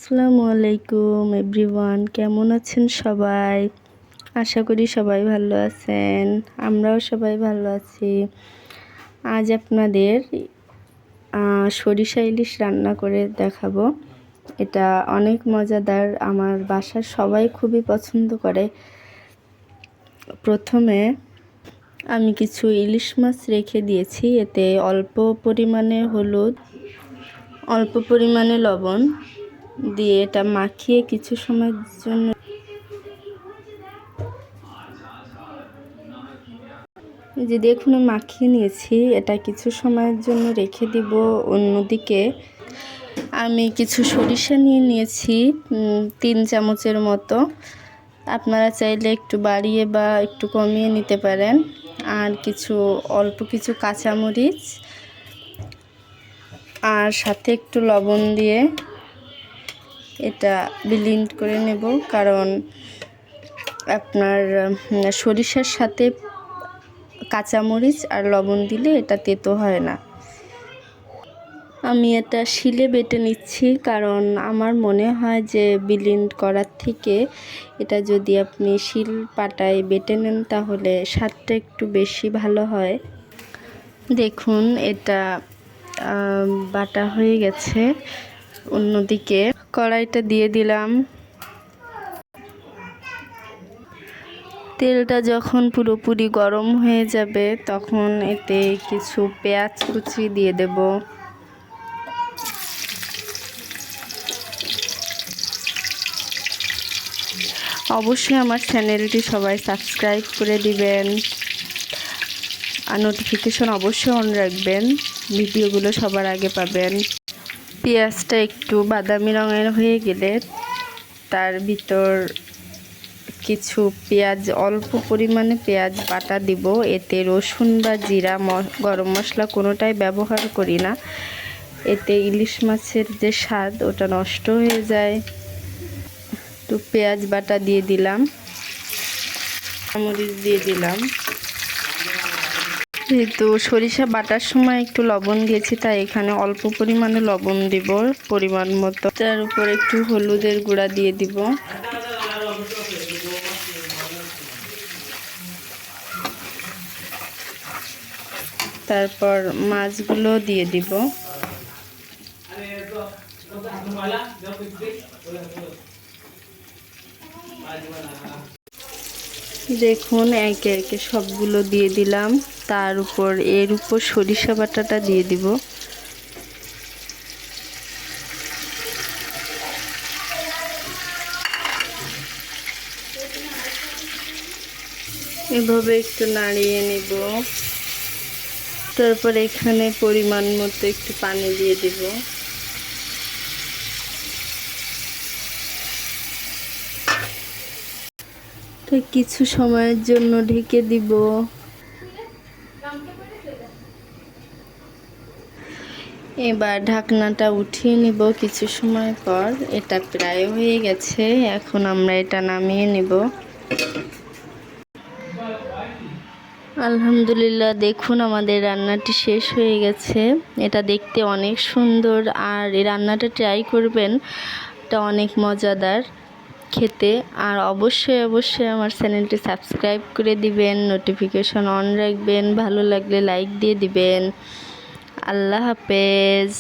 আসসালামু আলাইকুম এভরিওয়ান, কেমন আছেন সবাই? আশা করি সবাই ভালো আছেন। আমরাও সবাই ভালো আছি। আজ আপনাদের সরিষা ইলিশ রান্না করে দেখাবো। এটা অনেক মজাদার, আমার বাসার সবাই খুবই পছন্দ করে। প্রথমে আমি কিছু ইলিশ মাছ রেখে দিয়েছি, এতে অল্প পরিমাণে হলুদ, অল্প পরিমাণে লবণ দিয়ে এটা মাখিয়ে কিছু সময়ের জন্য যে দেখুন মাখিয়ে নিয়েছি। এটা কিছু সময়ের জন্য রেখে দিব। অন্যদিকে আমি কিছু সরিষা নিয়েছি 3 চামচের মতো। আপনারা চাইলে একটু বাড়িয়ে বা একটু কমিয়ে নিতে পারেন। আর অল্প কিছু কাঁচামরিচ আর সাথে একটু লবণ দিয়ে এটা ব্লেন্ড করে নেব, কারণ আপনার সরিষার সাথে কাঁচামরিচ আর লবণ দিলে এটা তেতো হয় না। আমি এটা শিলে বেটে নিচ্ছি, কারণ আমার মনে হয় যে ব্লেন্ড করার থেকে এটা যদি আপনি শিল পাটায় বেটে নেন তাহলে স্বাদটা একটু বেশি ভালো হয়। দেখুন এটা বাটা হয়ে গেছে। অন্যদিকে কড়াইটা দিয়ে দিলাম। তেলটা যখন পুরোপুরি গরম হয়ে যাবে তখন এতে কিছু পেঁয়াজ কুচি দিয়ে দেব। অবশ্যই আমার চ্যানেলটি সবাই সাবস্ক্রাইব করে দিবেন আর নোটিফিকেশন অবশ্যই অন রাখবেন, ভিডিওগুলো সবার আগে পাবেন। পেঁয়াজটা একটু বাদামি রঙের হয়ে গেলে তার ভিতর কিছু পেঁয়াজ, অল্প পরিমাণে পেঁয়াজ বাটা দিব। এতে রসুন বা জিরা, গরম মশলা কোনোটাই ব্যবহার করি না। এতে ইলিশ মাছের যে স্বাদ ওটা নষ্ট হয়ে যায়। একটু পেঁয়াজ বাটা দিয়ে দিলাম, মরিচ দিয়ে দিলাম। যেহেতু সরিষা বাটার সময় একটু লবণ দিয়েছি, তাই এখানে অল্প পরিমাণে লবণ দিব পরিমাণ মতো। তার উপর একটু হলুদের গুঁড়া দিয়ে দিব। তারপর মাছগুলো দিয়ে দিব। দেখুন একে একে সবগুলো দিয়ে দিলাম। এর উপর সরিষা বাটাটা দিয়ে দিব। এভাবে একটু নাড়িয়ে নিব। তারপর এখানে পরিমাণ মতো একটু পানি দিয়ে দিব। তো কিছু সময়ের জন্য ঢেকে দিব। এবার ঢাকনাটা উঠিয়ে নিব কিছু সময় পর। এটা প্রায় হয়ে গেছে, এখন আমরা এটা নামিয়ে নিব। আলহামদুলিল্লাহ, দেখুন আমাদের রান্নাটি শেষ হয়ে গেছে। এটা দেখতে অনেক সুন্দর, আর এই রান্নাটা ট্রাই করবেন, এটা অনেক মজাদার খেতে। আর অবশ্যই অবশ্যই আমার চ্যানেলটি সাবস্ক্রাইব করে দিবেন, নোটিফিকেশন অন রাখবেন, ভালো লাগলে লাইক দিয়ে দিবেন। আল্লাহ হাফেজ।